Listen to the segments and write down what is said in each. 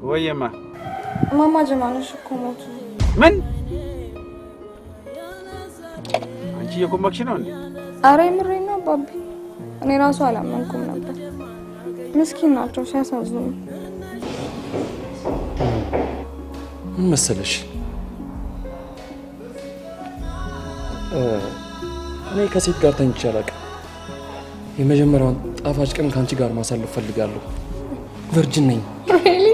ወየማ ማማ ጀማነሽ እኮ ሞቱ። ምን አንቺ የቆመክሽ ነው እንዴ? አረ ምሬና ባቢ እኔ ራሱ አላመንኩም ነበር። ምስኪን ናቸው ሲያሳዝኑ። ምን መሰለሽ እኔ ከሴት ጋር ተኝቼ አላውቅም። የመጀመሪያውን ጣፋጭ ቀን ካንቺ ጋር ማሳለፍ ፈልጋለሁ። ቨርጂን ነኝ። ሪሊ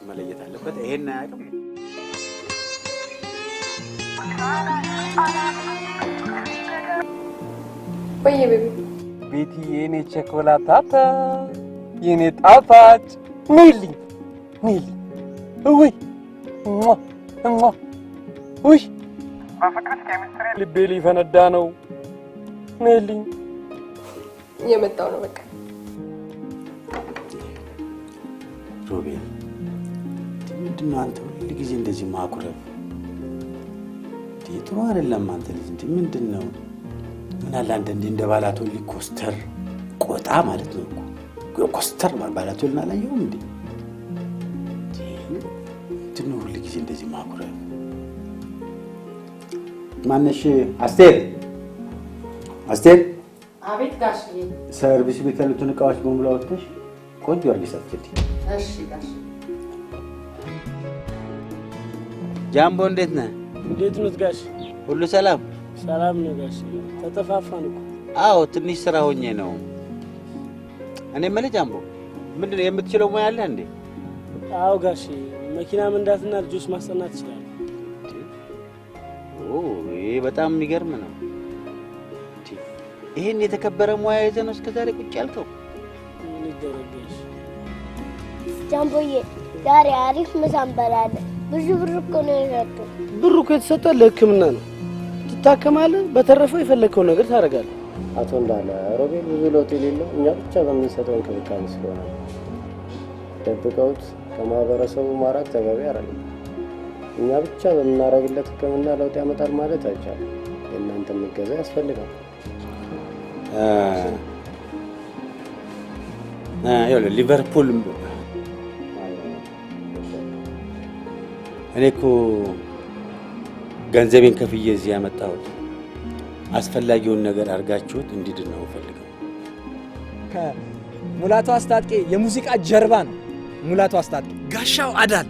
መለየት አለበት። ይሄን አያውቅም። ወይ ቤቢ ቤቲ የኔ ቸኮላታታ የኔ ጣፋጭ ነይልኝ ነይልኝ። ውይ ውይ በፍቅርሽ ኬሚስትሪ ልቤ ሊፈነዳ ነው። ነይልኝ። የመጣው ነው በቃ። ሮቤል ምንድነው አንተ ሁሉ ጊዜ እንደዚህ ማኩረፍ? ጥሩ አይደለም አንተ ልጅ እንዴ ምንድነው? ምን አለ አንተ እንደ ባላቶ ሊኮስተር ቆጣ ማለት ነው እኮ ኮስተር ባላቶ ልናላየውም እንዴ ምንድነው ሁሉ ጊዜ እንደዚህ ማኩረፍ? ማነሽ አስቴር አስቴር አቤት ጋሽዬ ሰርቪስ ቤት ያሉትን እቃዎች በሙሉ አውጥተሽ ቆንጆ አድርገሽ አስቀምጪ። እሺ ጋሽ ጃምቦ እንዴት ነህ? እንዴት ነው ጋሽ? ሁሉ ሰላም? ሰላም ነው ጋሽ። ተጠፋፋን እኮ። አዎ ትንሽ ስራ ሆኜ ነው። እኔ ማለት ጃምቦ ምንድነው የምትችለው ሙያ አለ እንዴ? አዎ ጋሽ መኪና መንዳትና ልጆች ማስጠናት ይችላል። ይሄ በጣም የሚገርም ነው። ይሄን የተከበረ ሙያ ይዘህ ነው እስከዛሬ ቁጭ ያልከው? ምን ይደረጋሽ ጃምቦዬ፣ ዛሬ አሪፍ ምሳ እንበላለን። ብዙ ብር እኮ ነው የሰጡት። ብሩ እኮ የተሰጠው ለሕክምና ነው። ትታከማለህ፣ በተረፈው የፈለከው ነገር ታደርጋለህ። አቶ እንዳለ ሮቤል ብዙ ለውጥ የሌለው እኛ ብቻ በምንሰጠው እንክብካቤ ስለሆነ ደብቀውት ከማህበረሰቡ ማራቅ ተገቢ አይደለም። እኛ ብቻ በምናደርግለት ሕክምና ለውጥ ያመጣል ማለት አይቻልም። የእናንተ እገዛ ያስፈልጋል። ሊቨርፑል እኔ እኮ ገንዘቤን ከፍዬ እዚህ ያመጣሁት አስፈላጊውን ነገር አድርጋችሁት እንዲድን ነው ፈልገው። ሙላቱ አስታጥቄ የሙዚቃ ጀርባ ነው። ሙላቱ አስታጥቄ ጋሻው አዳል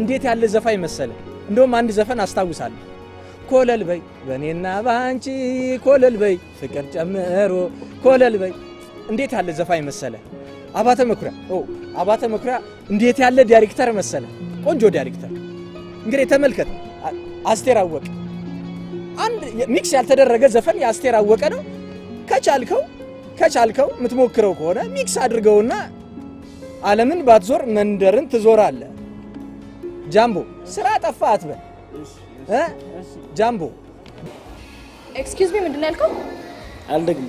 እንዴት ያለ ዘፋኝ መሰለ። እንደውም አንድ ዘፈን አስታውሳለሁ። ኮለል በይ በኔና ባንቺ ኮለል በይ ፍቅር ጨምሮ ኮለል በይ። እንዴት ያለ ዘፋኝ መሰለ። አባተ መኩሪያ እንዴት ያለ ዳይሬክተር መሰለ። ቆንጆ ዳይሬክተር። እንግዲህ ተመልከት። አስቴር አወቀ አንድ ሚክስ ያልተደረገ ዘፈን የአስቴር አወቀ ነው። ከቻልከው የምትሞክረው ከሆነ ሚክስ አድርገውና ዓለምን ባትዞር መንደርን ትዞራለህ። ጃምቦ ስራ ጠፋ አትበል። ጃምቦ ኤክስኪውዝ ሚ ምንድን ነው ያልከው? አልደግም።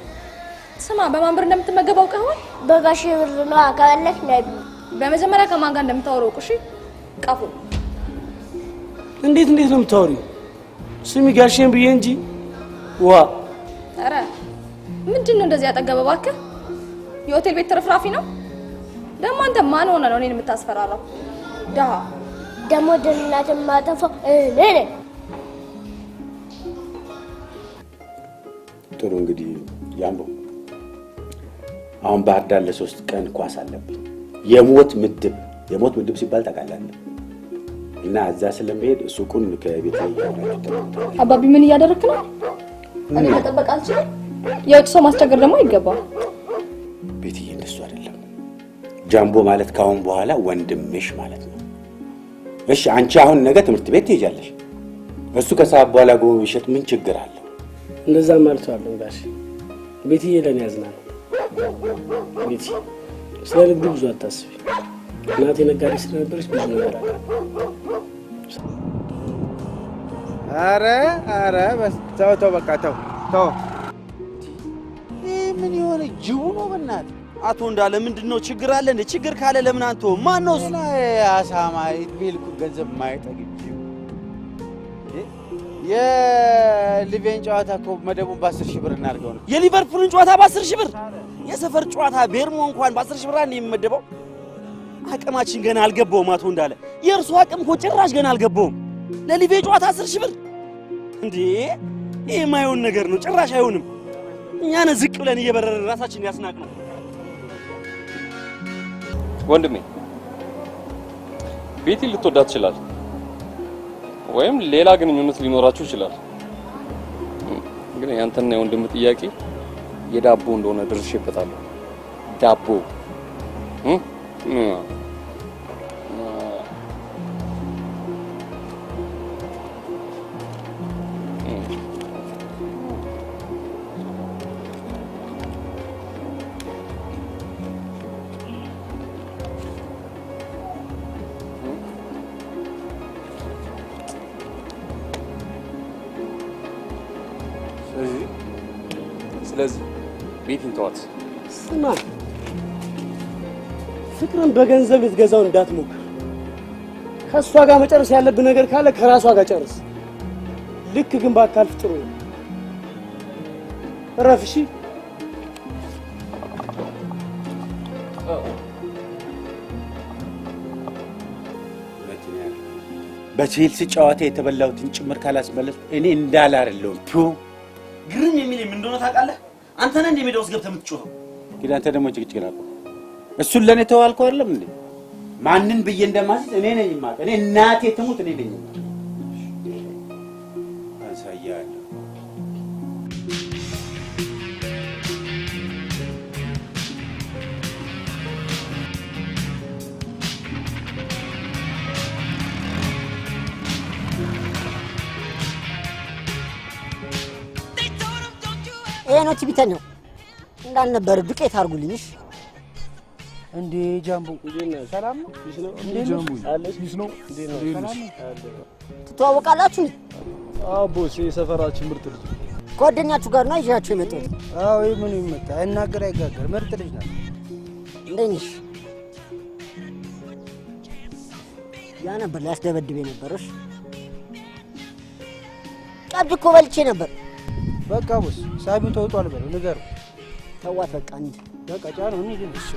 ስማ በማን ብር እንደምትመገበው ቀሆን? በጋሽ ብር ነው አካለክ ነቢ። በመጀመሪያ ከማን ጋር እንደምታወራው እሺ? ቀፉ እንዴት ነው የምታወሪው? ስሚ ጋሽን ብዬ እንጂ ዋ። ኧረ ምንድን ነው እንደዚህ ያጠገበ እባክህ? የሆቴል ቤት ትርፍራፊ ነው ደግሞ። አንተ ማን ሆነ ነው እኔን የምታስፈራራው? ደሃ ደግሞ ድህነትን ማጠፋው እኔ ነኝ። ጥሩ እንግዲህ ያምቦ አሁን ባህር ዳር ለ3 ቀን ኳስ አለብኝ። የሞት ምድብ ሲባል ታውቃለህ? እና እዛ ስለምሄድ ሱቁን ከቤት ላይ ያወጣው። አባቢ ምን እያደረክ ነው? እኔ መጠበቅ አልችልም። የውጭ ሰው ማስቸገር ደግሞ አይገባም። ቤትዬ እንደሱ አይደለም። ጃምቦ ማለት ካሁን በኋላ ወንድምሽ ማለት ነው። እሺ አንቺ አሁን ነገ ትምህርት ቤት ትሄጃለሽ። እሱ ከሰዓት በኋላ ጎበዝ ቢሸጥ ምን ችግር አለው? እንደዛ ማለት አለው ጋሽ። ቤትዬ ለኔ ያዝናል። ቤቲ ስለ ንግዱ ብዙ አታስቢ። እናቴ ነጋዴ ስለነበረች ብዙ ነገር አለ። ኧረ በስ ተው በቃ ተው። ምን የሆነ ጅቡ ነው በእናትህ? አቶ እንዳለ ምንድነው ችግር አለ እንዴ? ችግር ካለ ለምን አንተ ማን ነው እሱ? አሳማ ቢልኩ ገንዘብ ማይጠግብ የሊቬን ጨዋታ እኮ መደቡን በ10,000 ብር እናድርገው ነው። የሊቨርፑልን ጨዋታ በ10,000 ብር የሰፈር ጨዋታ ቤርሞ እንኳን በ10 ሺህ ብር አንዴ የሚመደበው አቅማችን ገና አልገባውም። አቶ እንዳለ የእርሱ አቅም እኮ ጭራሽ ገና አልገባውም። ለሊቬ ጨዋታ 10 ሺህ ብር እንዴ! ይሄ የማይሆን ነገር ነው። ጭራሽ አይሆንም። እኛ ነን ዝቅ ብለን እየበረረን ራሳችንን ያስናቅነው። ወንድሜ ቤቲ ልትወዳት ይችላል፣ ወይም ሌላ ግንኙነት ሊኖራችሁ ይችላል። ግን ያንተና የወንድም ጥያቄ የዳቦ እንደሆነ ድርሼበታለሁ። ዳቦ ስለዚህ ቤቲን ተዋት። ስማ ፍቅርን በገንዘብ ልትገዛው እንዳትሞክር። ከእሷ ጋር መጨረስ ያለብህ ነገር ካለ ከራሷ ጋር ጨርስ። ልክ ግን ባታልፍ ጥሩ ነው። እረፍ እሺ። በቼልሲ ጨዋታ የተበላሁትን ጭምር ካላስመለስ እኔ እንዳለ አይደለሁም። ግርም የሚለኝ ምን እንደሆነ ታውቃለህ? አንተ ነህ እንደ ሜዳ ውስጥ ገብተህ የምትጮኸው። ግን አንተ ደግሞ ጭቅጭቅ ላቁ። እሱን ለኔ ተዋልኩ አይደለም እንዴ? ማንን ብዬ እንደማስይዝ እኔ ነኝ የማውቅ። እኔ እናቴ ትሙት እኔ ነኝ አሳያለሁ። ነው ቲቪተኛው እንዳልነበር ዱቄት አርጉልኝሽ። እንዴ ጃምቦ ሰላም ነው? እንዴ ጃምቦ አለሽ ነው? እንዴ ነው? ሰላም ነው? ትተዋወቃላችሁ? አዎ ቦስ፣ የሰፈራችን ምርጥ ልጅ ጓደኛችሁ ጋር ነው ይዣችሁ የመጣሁት። አዎ ምን ይመጣ አይናገር አይጋገር ምርጥ ልጅ ናት። እንዴት ነሽ? ያ ነበር ሊያስደበድብ የነበረሽ። ቀብድ እኮ በልቼ ነበር። በቃ ቦስ ሳቢው ተውጧል በለው ንገር። ተዋት በቃ እንጂ በቃ ጫነው እንሂድ እንሽ።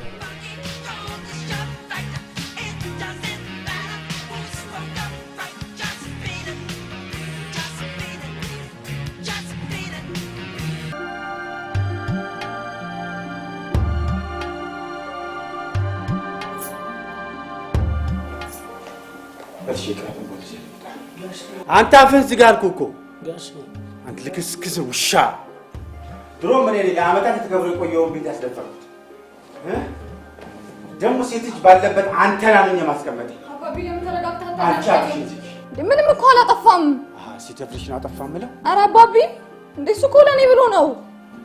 አንተ አፍህን ዝጋ አልኩህ እኮ አንተ ልክስክስ ውሻ። ድሮ ምን ለዓመታት የተከብሮ የቆየውን ቤት ያስደፈርኩት ደግሞ ሴት ልጅ ባለበት አንተን አለኝ ማስቀመጥ። አባቢ ለምን ተረጋግተህ አንቺ አፍሽን ዝጊ። ምንም እኮ አላጠፋም። ሲተፍርሽ ነው አጠፋም ብለው። ኧረ አባቢ እንዴ እሱ እኮ ለኔ ብሎ ነው።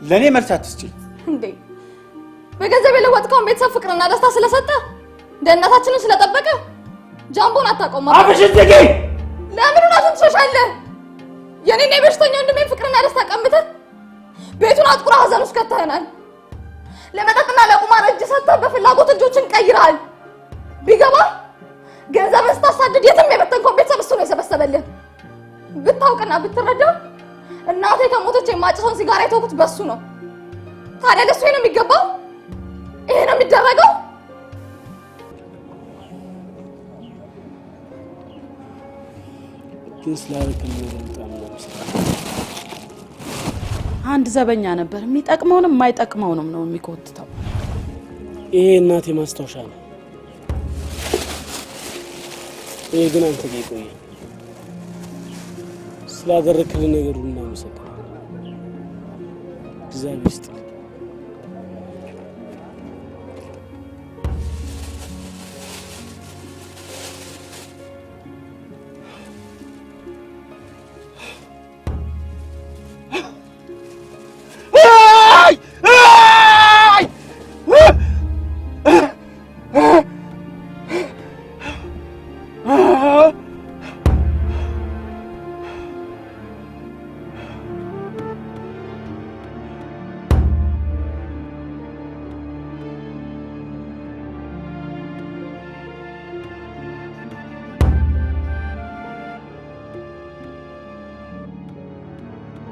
ለኔ መልስ አትስጪኝ እንዴ። በገንዘብ የለወጥከውን ቤተሰብ ፍቅርና ደስታ ስለሰጠ ደህንነታችንን ስለጠበቀ ጃምቦን አታውቀውም። አፍሽን ዝጊ። ለምን ራስን ትሸሻለህ? የኔና የበሽተኛ ወንድሜን ፍቅርና ደስታ ቀምተህ ቤቱን አጥቁራ ሀዘን ውስጥ ከተኸናል። ለመጠጥና ለቁማር እጅ ሰጥተህ በፍላጎት እጆችን ቀይረሃል። ቢገባ ገንዘብን ስታሳድድ የትም የበተንከውን ቤተሰብ እሱ ነው የሰበሰበልህ። ብታውቅና ብትረዳ እናቴ ከሞተች የማጭሰውን ሲጋራ የተውኩት በሱ ነው። ታዲያ ለሱ ነው የሚገባው? ይሄ ነው የሚደረገው? ግን ስላልከኝ በጣም ነው። አንድ ዘበኛ ነበር፣ የሚጠቅመውንም የማይጠቅመውንም ነው የሚኮትተው። ይሄ እናቴ ማስታወሻ ነው። ይሄ ግን አንተ ጋር ይቆይ። ስላደረክልኝ ነገር ሁሉ እናመሰግናለን። እግዚአብሔር ይስጥልኝ።